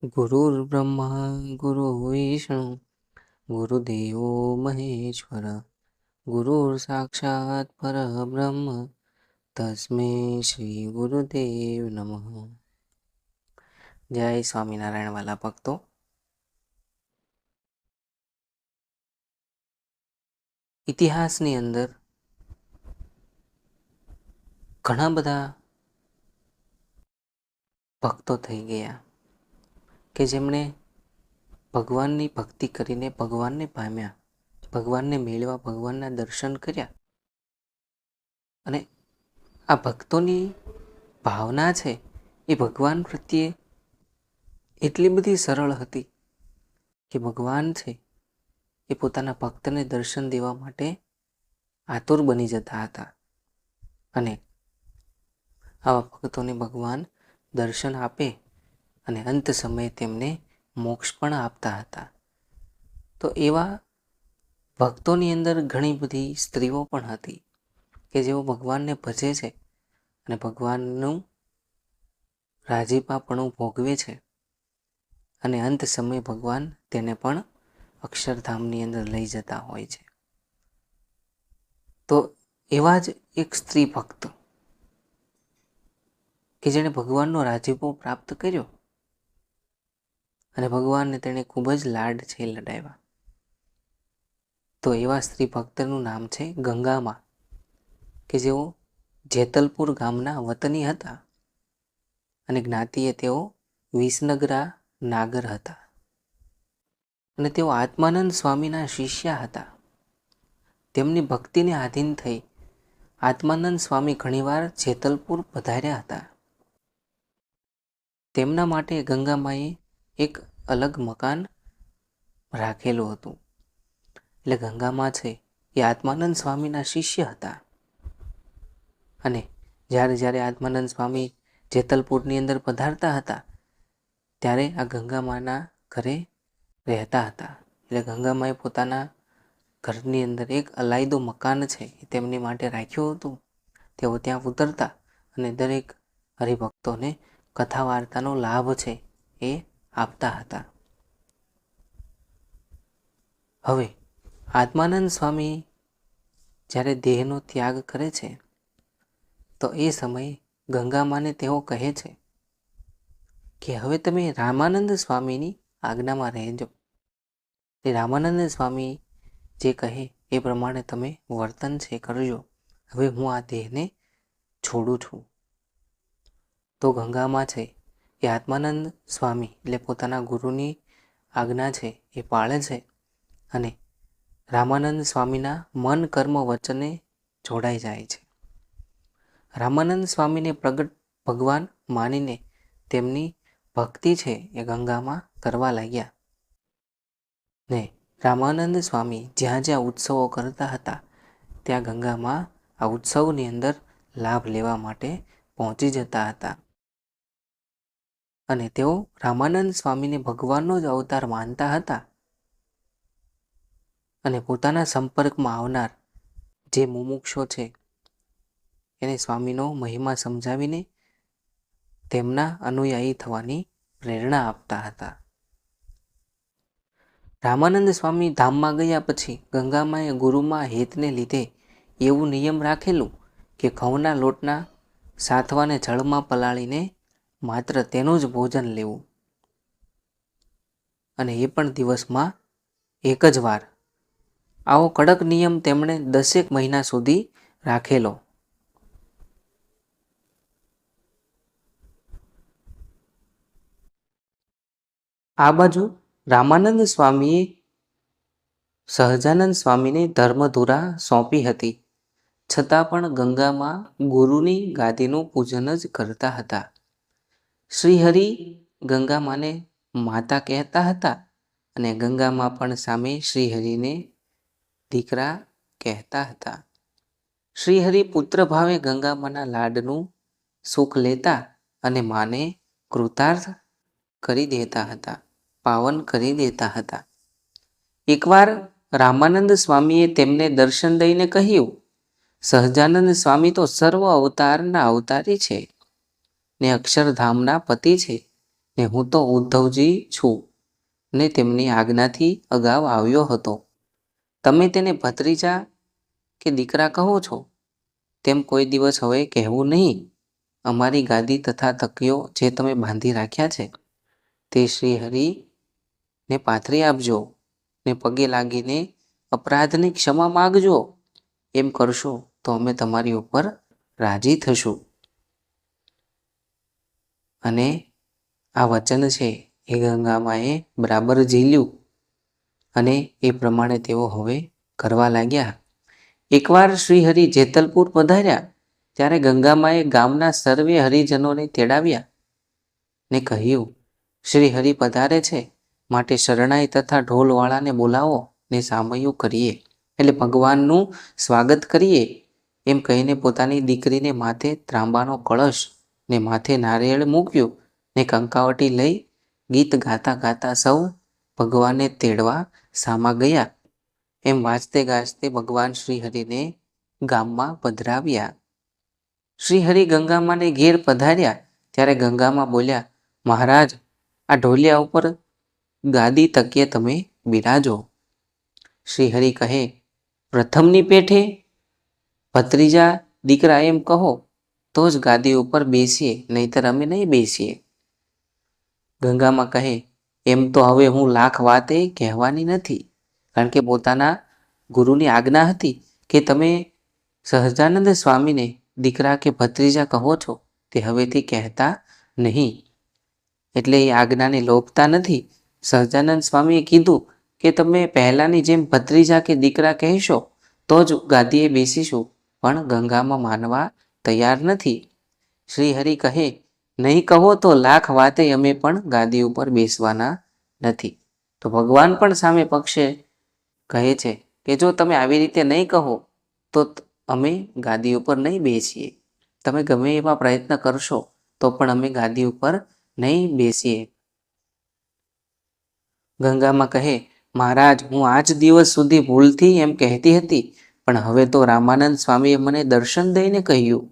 गुरुर्ब्रह्मा गुरुर्विष्णु गुरुदेवो महेश्वर गुरुर्साक्षात् परब्रह्म तस्मै श्री गुरुदेव नमः। जय स्वामीनारायण वाला भक्तो, इतिहासनी अंदर घणा बधा भक्तो थई गया के जेमणे भगवाननी भक्ति करीने भगवानने पाम्या, भगवानने मेळव्या, भगवानना दर्शन कर्या। अने आ भक्तोनी भावना छे ए भगवान प्रत्ये એટલી બધી સરળ હતી કે ભગવાન છે એ પોતાના ભક્તને દર્શન દેવા માટે આતુર બની જતા હતા અને આવા ભક્તોને ભગવાન દર્શન આપે અને અંત સમયે તેમને મોક્ષ પણ આપતા હતા। તો એવા ભક્તોની અંદર ઘણી બધી સ્ત્રીઓ પણ હતી કે જેઓ ભગવાનને ભજે છે અને ભગવાનનું રાજીપાપણું ભોગવે છે અને અંત સમય ભગવાન તેને પણ અક્ષરધામની અંદર લઈ જતા હોય છે। તો એવા જ એક સ્ત્રી ભક્ત કે જેણે ભગવાનનો રાજીપો પ્રાપ્ત કર્યો અને ભગવાનને તેણે ખૂબ જ લાડ છે લડાવ્યા। તો એવા સ્ત્રી ભક્તનું નામ છે ગંગામાં, કે જેઓ જેતલપુર ગામના વતની હતા અને જ્ઞાતિએ તેઓ વિસનગરા નાગર હતા અને તેઓ આત્માનંદ સ્વામીના શિષ્ય હતા। તેમની ભક્તિને આધીન થઈ આત્માનંદ સ્વામી ઘણીવાર જેતલપુર પધાર્યા હતા। તેમના માટે ગંગામાએ એક અલગ મકાન રાખેલું હતું। એટલે ગંગામા છે એ આત્માનંદ સ્વામીના શિષ્ય હતા અને જ્યારે આત્માનંદ સ્વામી જેતલપુરની અંદર પધારતા હતા ત્યારે આ ગંગામાના ઘરે રહેતા હતા। એટલે ગંગામાએ પોતાના ઘરની અંદર એક અલાયદું મકાન છે એ તેમની માટે રાખ્યું હતું। તેઓ ત્યાં ઉતરતા અને દરેક હરિભક્તોને કથા વાર્તાનો લાભ છે એ આપતા હતા। હવે આત્માનંદ સ્વામી જ્યારે દેહનો ત્યાગ કરે છે તો એ સમયે ગંગામાને તેઓ કહે છે કે હવે તમે રામાનંદ સ્વામીની આજ્ઞામાં રહેજો। એ રામાનંદ સ્વામી જે કહે એ પ્રમાણે તમે વર્તન છે કરજો। હવે હું આ દેહને છોડું છું। તો ગંગામાં છે એ આત્માનંદ સ્વામી એટલે પોતાના ગુરુની આજ્ઞા છે એ પાળે છે અને રામાનંદ સ્વામીના મન કર્મ વચને જોડાઈ જાય છે। રામાનંદ સ્વામીને પ્રગટ ભગવાન માનીને તેમની ભક્તિ છે એ ગંગામાં કરવા લાગ્યા ને રામાનંદ સ્વામી જ્યાં જ્યાં ઉત્સવો કરતા હતા ત્યાં ગંગામાં આ ઉત્સવની અંદર લાભ લેવા માટે પહોંચી જતા હતા અને તેઓ રામાનંદ સ્વામીને ભગવાનનો જ અવતાર માનતા હતા અને પોતાના સંપર્કમાં આવનાર જે મુમુક્ષો છે એને સ્વામીનો મહિમા સમજાવીને તેમના અનુયાયી થવાની પ્રેરણા આપતા હતા। રામાનંદ સ્વામી ધામમાં ગયા પછી ગંગામાએ ગુરુમાં હેતને લીધે એવું નિયમ રાખેલું કે ઘઉંના લોટના સાથવાને જળમાં પલાળીને માત્ર તેનું જ ભોજન લેવું અને એ પણ દિવસમાં એક જ વાર। આવો કડક નિયમ તેમણે 10 મહિના સુધી રાખેલો। આ બાજુ રામાનંદ સ્વામીએ સહજાનંદ સ્વામીને ધર્મધુરા સોંપી હતી, છતાં પણ ગંગામાં ગુરુની ગાદીનું પૂજન જ કરતા હતા। શ્રીહરિ ગંગામાને માતા કહેતા હતા અને ગંગામાં પણ સામે શ્રીહરિને દીકરા કહેતા હતા। શ્રીહરિ પુત્ર ભાવે ગંગામાના લાડનું સુખ લેતા અને માને કૃતાર્થ કરી દેતા હતા, પાવન કરી દેતા હતા। એકવાર રામાનંદ સ્વામીએ તેમને દર્શન દઈને કહ્યું, સહજાનંદ સ્વામી તો સર્વ અવતારના અવતારી છે ને અક્ષરધામના પતિ છે, ને હું તો ઉદ્ધવજી છું ને તેમની આજ્ઞાથી અગાઉ આવ્યો હતો. તમે તેને ભત્રીજા કે દીકરા કહો છો તેમ કોઈ દિવસ હવે કહેવું નહીં. અમારી ગાદી તથા તકીઓ જે તમે બાંધી રાખ્યા છે તે શ્રી હરિને પાથરી આપજો ને પગે લાગીને અપરાધની ક્ષમા માગજો. એમ કરશો તો અમે તમારી ઉપર રાજી થશું. અને આ વચન છે એ ગંગામાએ બરાબર ઝીલ્યું અને એ પ્રમાણે તેઓ હવે કરવા લાગ્યા. એકવાર શ્રીહરિ જેતલપુર પધાર્યા ત્યારે ગંગામાએ ગામના સર્વે હરિજનોને તેડાવ્યા ને કહ્યું, શ્રીહરિ પધારે છે માટે શરણાઈ તથા ઢોલવાળાને બોલાવો ને સામૈયું કરીએ, એટલે ભગવાનનું સ્વાગત કરીએ. એમ કહીને પોતાની દીકરીને માથે ત્રાંબાનો કળશ ને માથે નારિયેળ મૂક્યું ને કંકાવટી લઈ ગીત ગાતા ગાતા સૌ ભગવાનને તેડવા સામા ગયા. એમ વાજતે ગાજતે ભગવાન શ્રીહરિને ગામમાં પધરાવ્યા. શ્રીહરિ ગંગામાને ઘેર પધાર્યા ત્યારે ગંગામાં બોલ્યા, મહારાજ, આ ઢોલિયા ઉપર ગાદી તકીએ તમે બિરાજો. શ્રીહરિ કહે, પ્રથમની પેઠે ભત્રીજા દીકરા એમ કહો તો જ ગાદી ઉપર બેસીએ, નહીતર અમે નહીં બેસીએ. ગંગામાં કહે, એમ તો હવે હું લાખ વાતે કહેવાની નથી, કારણ કે પોતાના ગુરુની આજ્ઞા હતી કે તમે સહજાનંદ સ્વામીને દીકરા કે ભત્રીજા કહો છો તે હવેથી કહેતા નહીં. એટલે એ આજ્ઞાને લોપતા નથી. સહજાનંદ સ્વામીએ કીધું કે તમે પહેલાંની જેમ ભત્રીજા કે દીકરા કહેશો તો જ ગાદીએ બેસીશું, પણ ગંગામાં માનવા તૈયાર નથી. શ્રીહરિ કહે, નહીં કહો તો લાખ વાતે અમે પણ ગાદી ઉપર બેસવાના નથી. તો ભગવાન પણ સામે પક્ષે કહે છે કે જો તમે આવી રીતે નહીં કહો તો અમે ગાદી ઉપર નહીં બેસીએ. તમે ગમે એવા પ્રયત્ન કરશો તો પણ અમે ગાદી ઉપર નહીં બેસીએ. ગંગામાં કહે, મહારાજ, હું આજ દિવસ સુધી ભૂલથી એમ કહેતી હતી, પણ હવે તો રામાનંદ સ્વામીએ મને દર્શન દઈને કહ્યું,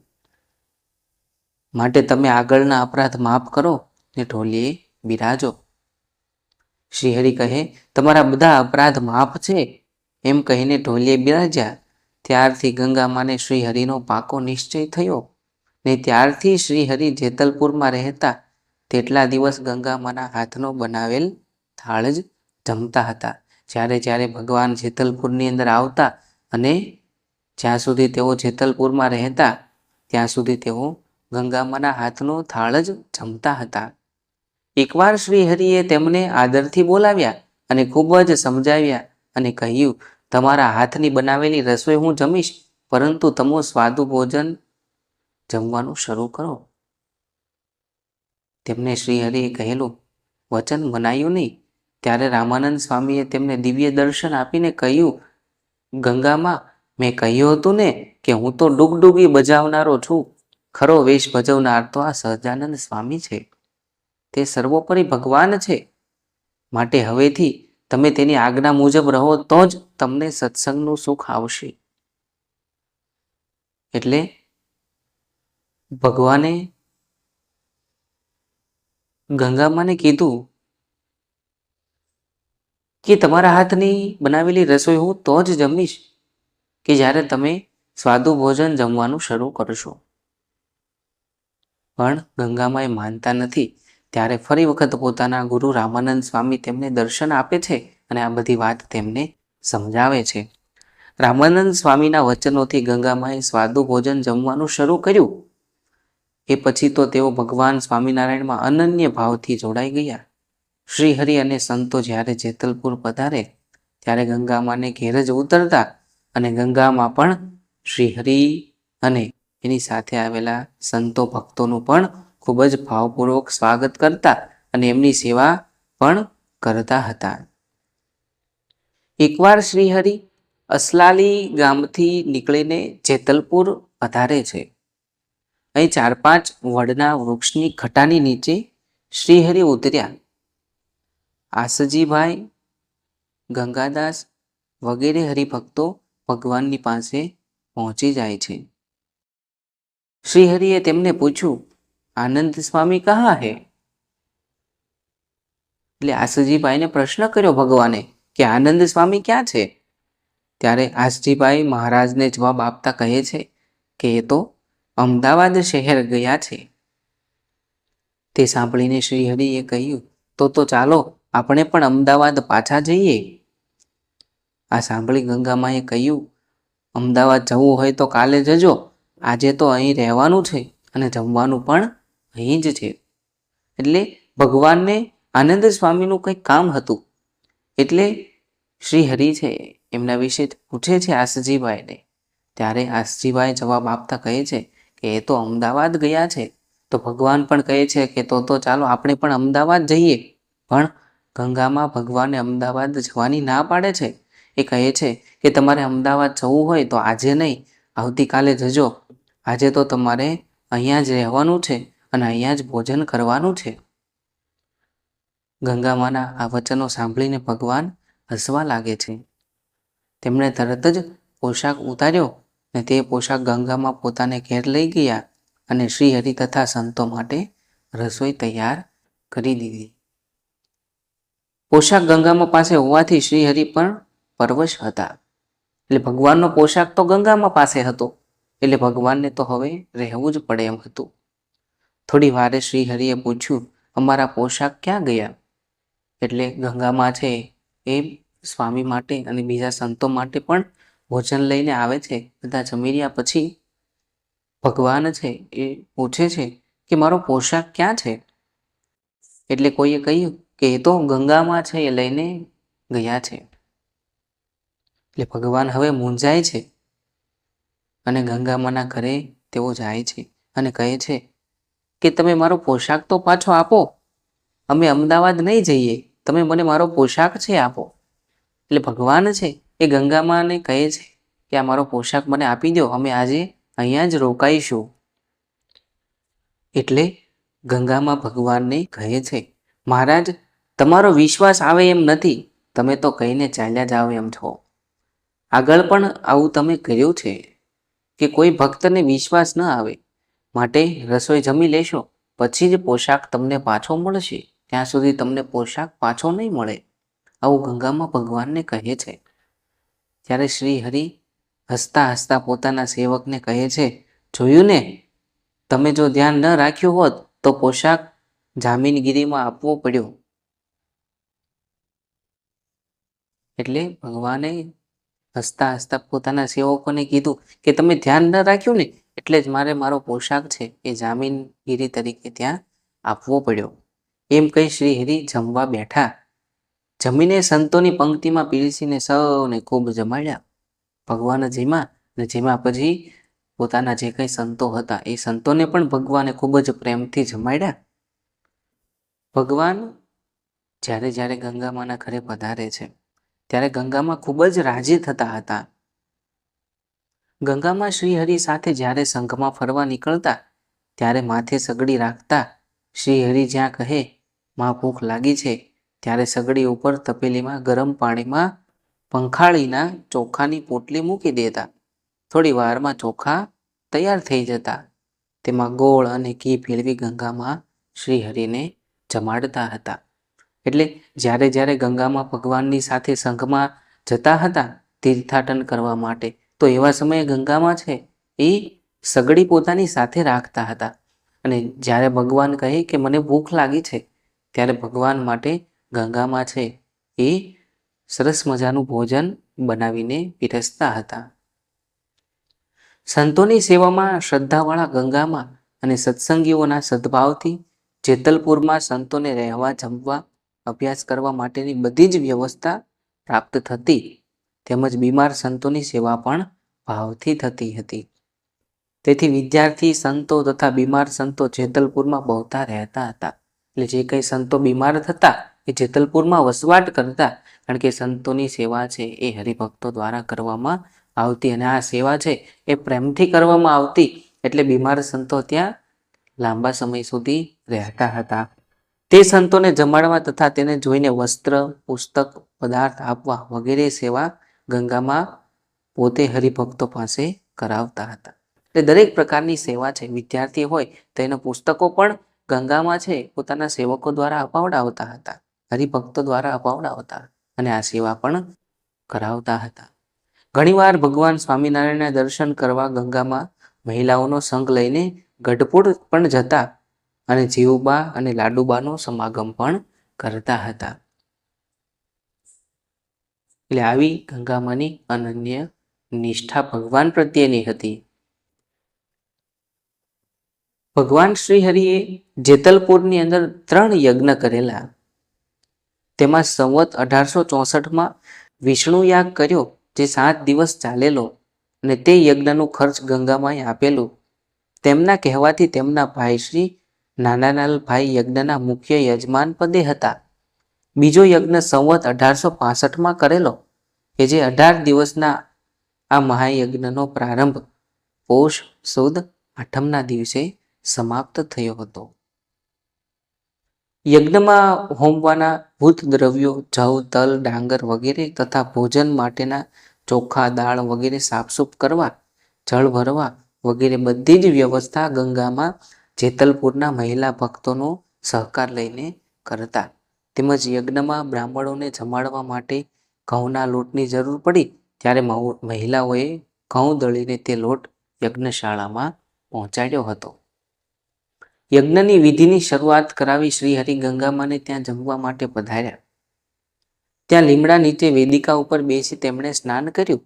માટે તમે આગળના અપરાધ માફ કરો ને ઢોલીએ બિરાજો. શ્રીહરિ કહે, તમારા બધા અપરાધ માફ છે. એમ કહીને ઢોલીએ બિરાજ્યા. ત્યારથી ગંગામાને શ્રીહરિનો પાકો નિશ્ચય થયો ને ત્યારથી શ્રીહરિ જેતલપુરમાં રહેતા તેટલા દિવસ ગંગામાના હાથનો બનાવેલ થાળ જ જમતા હતા. જ્યારે ભગવાન જેતલપુરની અંદર આવતા અને જ્યાં સુધી તેઓ જેતલપુરમાં રહેતા ત્યાં સુધી તેઓ ગંગામાના હાથનો થાળ જ જમતા હતા. એકવાર શ્રીહરિએ તેમને આદરથી બોલાવ્યા અને ખૂબ જ સમજાવ્યા અને કહ્યું, તમારા હાથની બનાવેલી રસોઈ હું જમીશ, પરંતુ તમે સ્વાદુ ભોજન જમવાનું શરૂ કરો. તેમને શ્રીહરિએ કહેલું વચન મનાયું નહીં. ત્યારે રામાનંદ સ્વામીએ તેમને દિવ્ય દર્શન આપીને કહ્યું, ગંગામાં, મેં કહ્યું હતું ને કે હું તો ડૂગડૂગી બજાવનારો છું. ખરો વેશ ભજવનાર તો આ સહજાનંદ સ્વામી છે. તે સર્વોપરી ભગવાન છે. માટે હવેથી તમે તેની આજ્ઞા મુજબ રહો તો જ તમને સત્સંગનું સુખ આવશે. એટલે ભગવાને ગંગામાને કીધું કે તમારા હાથની બનાવેલી રસોઈ હું તો જ જમીશ કે જ્યારે તમે સ્વાદુ ભોજન જમવાનું શરૂ કરશો. પણ ગંગામાં એ માનતા નથી. ત્યારે ફરી વખત પોતાના ગુરુ રામાનંદ સ્વામી તેમને દર્શન આપે છે અને આ બધી વાત તેમને સમજાવે છે. રામાનંદ સ્વામીના વચનોથી ગંગામાએ સ્વાદુ ભોજન જમવાનું શરૂ કર્યું. એ પછી તો તેઓ ભગવાન સ્વામિનારાયણમાં અનન્ય ભાવથી જોડાઈ ગયા. શ્રીહરિ અને સંતો જ્યારે જેતલપુર પધારે ત્યારે ગંગામાને ઘેર જ ઉતરતા અને ગંગામાં પણ શ્રીહરિ અને એની સાથે આવેલા સંતો ભક્તોનું પણ ખૂબ જ ભાવપૂર્વક સ્વાગત કરતા અને એમની સેવા પણ કરતા હતા. એકવાર શ્રીહરિ અસલાલી ગામથી નીકળીને જેતલપુર પધારે છે. અહીં 4-5 વડના વૃક્ષની ખટાની નીચે શ્રીહરિ ઉતર્યા. આસજીભાઈ, ગંગાદાસ વગેરે હરિભક્તો ભગવાનની પાસે પહોંચી જાય છે. શ્રીહરિએ તેમને પૂછ્યું, આનંદ સ્વામી કહા હે? એટલે આસજીભાઈને પ્રશ્ન કર્યો ભગવાને કે આનંદ સ્વામી ક્યાં છે? ત્યારે આસજીભાઈ મહારાજને જવાબ આપતા કહે છે કે એ તો અમદાવાદ શહેર ગયા છે. તે સાંભળીને શ્રીહરિએ કહ્યું, તો ચાલો આપણે પણ અમદાવાદ પાછા જઈએ. આ સાંભળી ગંગામાએ કહ્યું, અમદાવાદ જવું હોય તો કાલે જજો, આજે તો અહીં રહેવાનું છે અને જમવાનું પણ અહીં જ છે. એટલે ભગવાનને આનંદ સ્વામીનું કંઈક કામ હતું, એટલે શ્રી હરિ છે એમના વિશે પૂછે છે આસજીભાઈને. ત્યારે આસજીભાઈ જવાબ આપતા કહે છે કે એ તો અમદાવાદ ગયા છે. તો ભગવાન પણ કહે છે કે તો ચાલો આપણે પણ અમદાવાદ જઈએ. પણ ગંગામાં ભગવાને અમદાવાદ જવાની ના પાડે છે. એ કહે છે કે તમારે અમદાવાદ જવું હોય તો આજે નહીં, આવતીકાલે જજો. આજે તો તમારે અહીંયા જ રહેવાનું છે અને અહીંયા જ ભોજન કરવાનું છે. ગંગામાના આ વચનો સાંભળીને ભગવાન હસવા લાગે છે. તેમણે તરત જ પોશાક ઉતાર્યો અને તે પોશાક ગંગામાં પોતાને ઘેર લઈ ગયા અને શ્રીહરિ તથા સંતો માટે રસોઈ તૈયાર કરી દીધી. પોશાક ગંગામાં પાસે હોવાથી શ્રીહરિ પણ પરવશ હતા. એટલે ભગવાનનો પોશાક તો ગંગામાં પાસે હતો, એટલે ભગવાનને તો હવે રહેવું જ પડે એમ હતું. થોડી વારે શ્રીહરિએ પૂછ્યું, અમારા પોશાક ક્યાં ગયા? એટલે ગંગામાં છે એ સ્વામી માટે અને બીજા સંતો માટે પણ ભોજન લઈને આવે છે. બધા જમી રહ્યા પછી ભગવાન છે એ પૂછે છે કે મારો પોશાક ક્યાં છે? એટલે કોઈએ કહ્યું કે એ તો ગંગામાં છે એ લઈને ગયા છે. એટલે ભગવાન હવે મૂંઝાય છે અને ગંગામાના ઘરે તેઓ જાય છે અને કહે છે કે તમે મારો પોશાક તો પાછો આપો, અમે અમદાવાદ નહીં જઈએ, તમે મને મારો પોશાક છે આપો. એટલે ભગવાન છે એ ગંગામાને કહે છે કે આ મારો પોશાક મને આપી દો, અમે આજે અહીંયા જ રોકાઈશું. એટલે ગંગામાં ભગવાનને કહે છે, મહારાજ તમારો વિશ્વાસ આવે એમ નથી, તમે તો કહીને ચાલ્યા જાવ એમ છો. આગળ પણ આવું તમે કર્યું છે કે કોઈ ભક્તને વિશ્વાસ ન આવે, માટે રસોઈ જમી લેશો પછી જ પોશાક તમને પાછો મળશે, ત્યાં સુધી તમને પોશાક પાછો નહીં મળે. આવું ગંગામાં ભગવાનને કહે છે. ત્યારે શ્રી હરિ હસતા હસતા પોતાના સેવકને કહે છે, જોયું ને, તમે જો ધ્યાન ન રાખ્યું હોત તો પોશાક જામીનગીરીમાં આપવો પડ્યો. એટલે ભગવાને હસતા હસતા પોતાના સેવકોને કીધું કે તમે ધ્યાન ન રાખ્યું ને એટલે જ મારો પોશાક છે એ જામીનગીરી તરીકે ત્યાં આપવો પડ્યો. એમ કહી શ્રી હરિ જમવા બેઠા. જમીને સંતોની પંક્તિમાં પીરસીને સૌને ખૂબ જમાડ્યા. ભગવાન જેમાં પછી પોતાના જે કંઈ સંતો હતા એ સંતોને પણ ભગવાને ખૂબ જ પ્રેમથી જમાડ્યા. ભગવાન જ્યારે ગંગામાના ઘરે પધારે છે ત્યારે ગંગામાં ખૂબ જ રાજી થતા હતા. ગંગામાં શ્રીહરિ સાથે જ્યારે સંઘમાં ફરવા નીકળતા ત્યારે માથે સગડી રાખતા. શ્રીહરિ જ્યાં કહે માં ભૂખ લાગી છે ત્યારે સગડી ઉપર તપેલીમાં ગરમ પાણીમાં પંખાળીના ચોખાની પોટલી મૂકી દેતા. થોડી વારમાં ચોખા તૈયાર થઈ જતા. તેમાં ગોળ અને ઘી ભેળવી ગંગામાં શ્રીહરિને જમાડતા હતા. એટલે જ્યારે ગંગામાં ભગવાનની સાથે સંઘમાં જતા હતા તીર્થાટન કરવા માટે, તો એવા સમયે ગંગામાં છે એ સગડી પોતાની સાથે રાખતા હતા. અને જ્યારે ભગવાન કહે કે મને ભૂખ લાગી છે ત્યારે ભગવાન માટે ગંગામાં છે એ સરસ મજાનું ભોજન બનાવીને પીરસતા હતા. સંતોની સેવામાં શ્રદ્ધાવાળા ગંગામાં અને સત્સંગીઓના સદભાવથી જેતલપુરમાં સંતોને રહેવા, જમવા, અભ્યાસ કરવા માટેની બધી જ વ્યવસ્થા પ્રાપ્ત થતી. તેમજ બીમાર સંતોની સેવા પણ ભાવથી થતી હતી. તેથી વિદ્યાર્થી સંતો તથા બીમાર સંતો જેતલપુરમાં બહુતા રહેતા હતા. એટલે જે કંઈ સંતો બીમાર થતા એ જેતલપુરમાં વસવાટ કરતા, કારણ કે સંતોની સેવા છે એ હરિભક્તો દ્વારા કરવામાં આવતી અને આ સેવા છે એ પ્રેમથી કરવામાં આવતી. એટલે બીમાર સંતો ત્યાં લાંબા સમય સુધી રહેતા હતા. તે સંતોને જમાડવા તથા તેને જોઈને વસ્ત્ર, પુસ્તક, પદાર્થ આપવા વગેરે સેવા ગંગામાં પોતે હરિભક્તો પાસે કરાવતા હતા. એટલે દરેક પ્રકારની સેવા છે. વિદ્યાર્થી હોય તો એના પુસ્તકો પણ ગંગામાં છે પોતાના સેવકો દ્વારા અપાવડાવતા હતા હરિભક્તો દ્વારા અપાવડાવતા અને આ સેવા પણ કરાવતા હતા. ઘણીવાર ભગવાન સ્વામિનારાયણના દર્શન કરવા ગંગામાં મહિલાઓનો સંગ લઈને ગઢપુર પણ જતા અને જીવુબા અને લાડુબાનો સમાગમ પણ કરતા હતા. એટલે આવી ગંગામાની અનન્ય નિષ્ઠા ભગવાન પ્રત્યેની હતી. ભગવાન શ્રી હરિએ જેતલપુરની અંદર 3 યજ્ઞ કરેલા. તેમાં સંવત 1864માં વિષ્ણુ યાગ કર્યો, જે 7 દિવસ ચાલેલો અને તે યજ્ઞનું ખર્ચ ગંગામાએ આપેલું. તેમના કહેવાથી તેમના ભાઈ શ્રી નાનાલાલભાઈ યજ્ઞના મુખ્ય યજમાન પદે હતા. બીજો યજ્ઞ સંવત 1865માં કરેલો, કે જે 18 દિવસના આ મહાયજ્ઞનો પ્રારંભ પોષ સુદ 8મના દિવસે સમાપ્ત થયો હતો. યજ્ઞમાં હોમવાના ભૂત દ્રવ્યો જવ, તલ, ડાંગર વગેરે તથા ભોજન માટેના ચોખા, દાળ વગેરે સાફસૂફ કરવા, જળ ભરવા વગેરે બધી જ વ્યવસ્થા ગંગામાં જેતલપુરના મહિલા ભક્તોનો સહકાર લઈને કરતા. તેમજ યજ્ઞમાં બ્રાહ્મણોને જમાડવા માટે ઘઉંના લોટની જરૂર પડી ત્યારે મહિલાઓએ ઘઉં દળીને તે લોટ યજ્ઞશાળામાં પહોંચાડ્યો હતો. યજ્ઞની વિધિની શરૂઆત કરાવી શ્રીહરિ ગંગામાને ત્યાં જમવા માટે પધાર્યા. ત્યાં લીમડા નીચે વેદિકા ઉપર બેસી તેમણે સ્નાન કર્યું.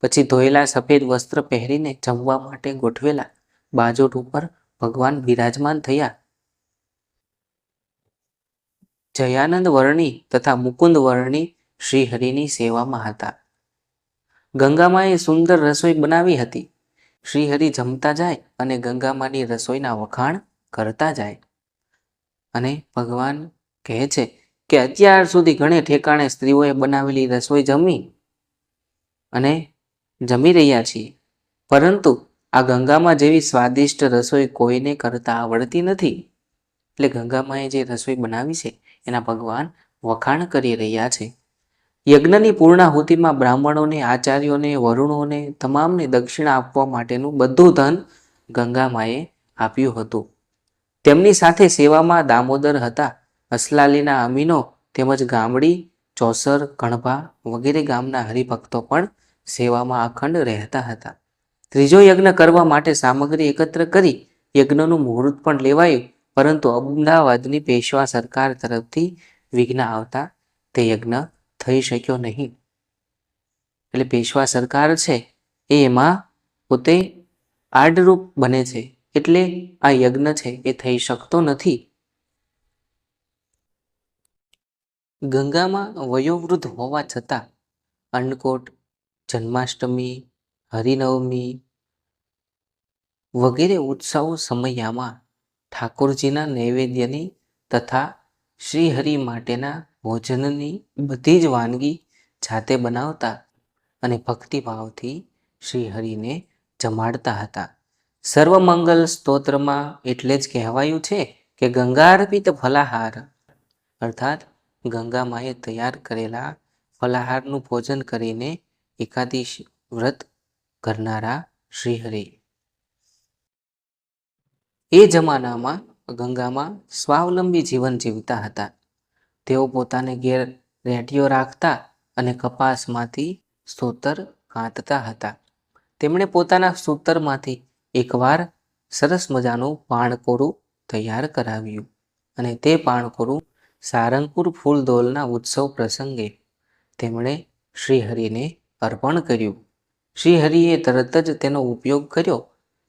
પછી ધોયેલા સફેદ વસ્ત્ર પહેરીને જમવા માટે ગોઠવેલા બાજોટ ઉપર ભગવાન બિરાજમાન થયા. જયાનંદ વર્ણી તથા મુકુંદ વર્ણી શ્રીહરિની સેવામાં હતા. ગંગામાએ સુંદર રસોઈ બનાવી હતી. શ્રીહરિ જમતા જાય અને ગંગામાની રસોઈના વખાણ કરતા જાય. અને ભગવાન કહે છે કે અત્યાર સુધી ઘણે ઠેકાણે સ્ત્રીઓએ બનાવેલી રસોઈ જમી રહ્યા છીએ, પરંતુ આ ગંગામાં જેવી સ્વાદિષ્ટ રસોઈ કોઈને કરતા આવડતી નથી. એટલે ગંગામાએ જે રસોઈ બનાવી છે એના ભગવાન વખાણ કરી રહ્યા છે. યજ્ઞની પૂર્ણાહુતિમાં બ્રાહ્મણોને, આચાર્યોને, વરુણોને તમામને દક્ષિણા આપવા માટેનું બધું ધન ગંગામાએ આપ્યું હતું. તેમની સાથે સેવામાં દામોદર હતા, અસલાલીના અમીનો તેમજ ગામડી, ચોસર, કણભા વગેરે ગામના હરિભક્તો પણ સેવામાં અખંડ રહેતા હતા. ત્રીજો યજ્ઞ કરવા માટે સામગ્રી એકત્ર કરી યજ્ઞનું મુહૂર્ત પણ લેવાયું, પરંતુ અમદાવાદની પેશવા સરકાર તરફથી વિઘ્ન આવતા તે યજ્ઞ થઈ શક્યો નહીં. એટલે પેશવા સરકાર છે એમાં પોતે આડરૂપ બને છે, એટલે આ યજ્ઞ છે એ થઈ શકતો નથી. ગંગામાં વયોવૃદ્ધ હોવા છતાં અન્નકોટ, જન્માષ્ટમી, હરિનવમી વગેરે ઉત્સવો સમયમાં ઠાકોરજીના નૈવેદ્યની તથા શ્રીહરિ માટેના ભોજનની બધી જ વાનગી જાતે બનાવતા અને ભક્તિભાવથી શ્રીહરિને જમાડતા હતા. સર્વમંગલ સ્તોત્રમાં એટલે જ કહેવાયું છે કે ગંગાર્પિત ફલાહાર, અર્થાત ગંગામાએ તૈયાર કરેલા ફલાહારનું ભોજન કરીને એકાદશી વ્રત કરનારા શ્રીહરિ. એ જમાનામાં ગંગામાં સ્વાવલંબી જીવન જીવતા હતા. તેઓ પોતાને ઘેર રેંટિયો રાખતા અને કપાસમાંથી સૂતર કાંતતા હતા. તેમણે પોતાના સૂતરમાંથી એકવાર સરસ મજાનું પાણકોરું તૈયાર કરાવ્યું અને તે પાણકોરું સારંગપુર ફૂલદોલના ઉત્સવ પ્રસંગે તેમણે શ્રીહરિને અર્પણ કર્યું. શ્રીહરિએ તરત જ તેનો ઉપયોગ કર્યો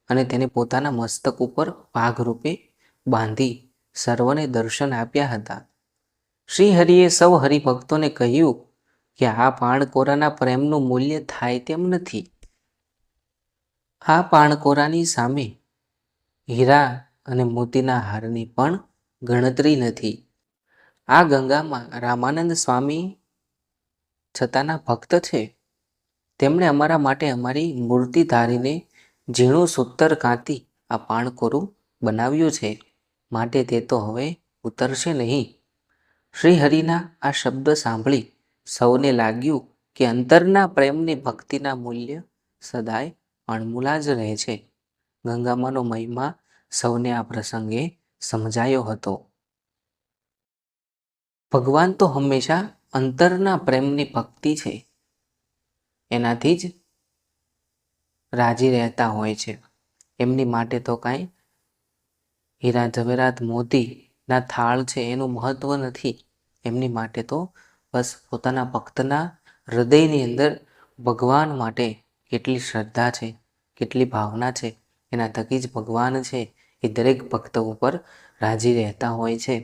અને તેને પોતાના મસ્તક ઉપર ભાગરૂપે બાંધી સર્વને દર્શન આપ્યા હતા. શ્રીહરિએ સૌ હરિભક્તોને કહ્યું કે આ પાણકોરાના પ્રેમનું મૂલ્ય થાય તેમ નથી. આ પાણકોરાની સામે હીરા અને મોતીના હારની પણ ગણતરી નથી. આ ગંગામાં રામાનંદ સ્વામી છતાંના ભક્ત છે. તેમણે અમારા માટે અમારી મૂર્તિ ધારીને ઝીણું સૂતર કાંતી આ પાણકોરું બનાવ્યું છે, માટે તે તો હવે ઉતરશે નહીં. શ્રીહરિના આ શબ્દ સાંભળી સૌને લાગ્યું કે અંતરના પ્રેમની ભક્તિના મૂલ્ય સદાય અણમૂલા જ રહે છે. ગંગામાનો મહિમા સૌને આ પ્રસંગે સમજાયો હતો. ભગવાન તો હંમેશા અંતરના પ્રેમની ભક્તિ છે એનાથી જ રાજી રહેતા હોય છે. એમની માટે તો કાંઈ હીરા ઝવેરાત મોતીના થાળ છે એનું મહત્વ નથી. એમની માટે તો બસ પોતાના ભક્તના હૃદયની અંદર ભગવાન માટે કેટલી શ્રદ્ધા છે, કેટલી ભાવના છે, એના થકી જ ભગવાન છે એ દરેક ભક્તો ઉપર રાજી રહેતા હોય છે.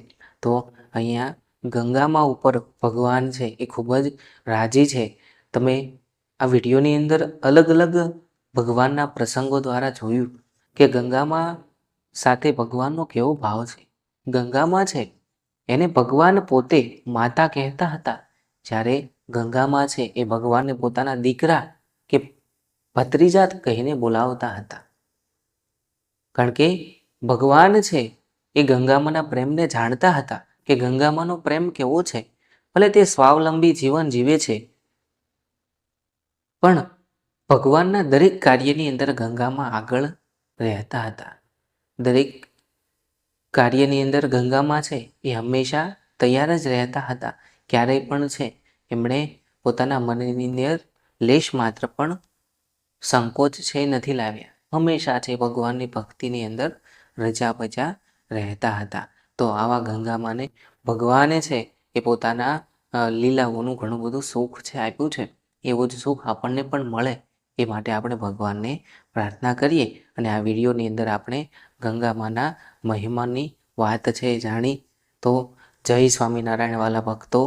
તો અહીંયા ગંગામાં ઉપર ભગવાન છે એ ખૂબ જ રાજી છે. તમે આ વિડીયોની અંદર અલગ અલગ ભગવાનના પ્રસંગો દ્વારા જોયું કે ગંગામાં સાથે ભગવાનનો કેવો ભાવ છે. ગંગામાં છે એને ભગવાન પોતે માતા કહેતા હતા, જ્યારે ગંગામાં છે એ ભગવાનને પોતાના દીકરા કે ભત્રીજા કહીને બોલાવતા હતા. કારણ કે ભગવાન છે એ ગંગામાના પ્રેમને જાણતા હતા કે ગંગામાનો પ્રેમ કેવો છે. ભલે તે સ્વાવલંબી જીવન જીવે છે, પણ ભગવાનના દરેક કાર્યની અંદર ગંગામાં આગળ રહેતા હતા. દરેક કાર્યની અંદર ગંગામાં છે એ હંમેશા તૈયાર જ રહેતા હતા. ક્યારેય પણ છે એમણે પોતાના મનની અંદર લેશ માત્ર પણ સંકોચ છે નથી લાવ્યા. હંમેશા છે ભગવાનની ભક્તિની અંદર રજા બજા રહેતા હતા. તો આવા ગંગામાને ભગવાને છે એ પોતાના લીલાઓનું ઘણું બધું સુખ છે આપ્યું છે. એવું જ સુખ આપણને પણ મળે એ માટે આપણે ભગવાનને પ્રાર્થના કરીએ. અને આ વિડીયોની અંદર આપણે ગંગામાના મહિમાની વાત છે જાણી. તો જય સ્વામિનારાયણ વાલા ભક્તો.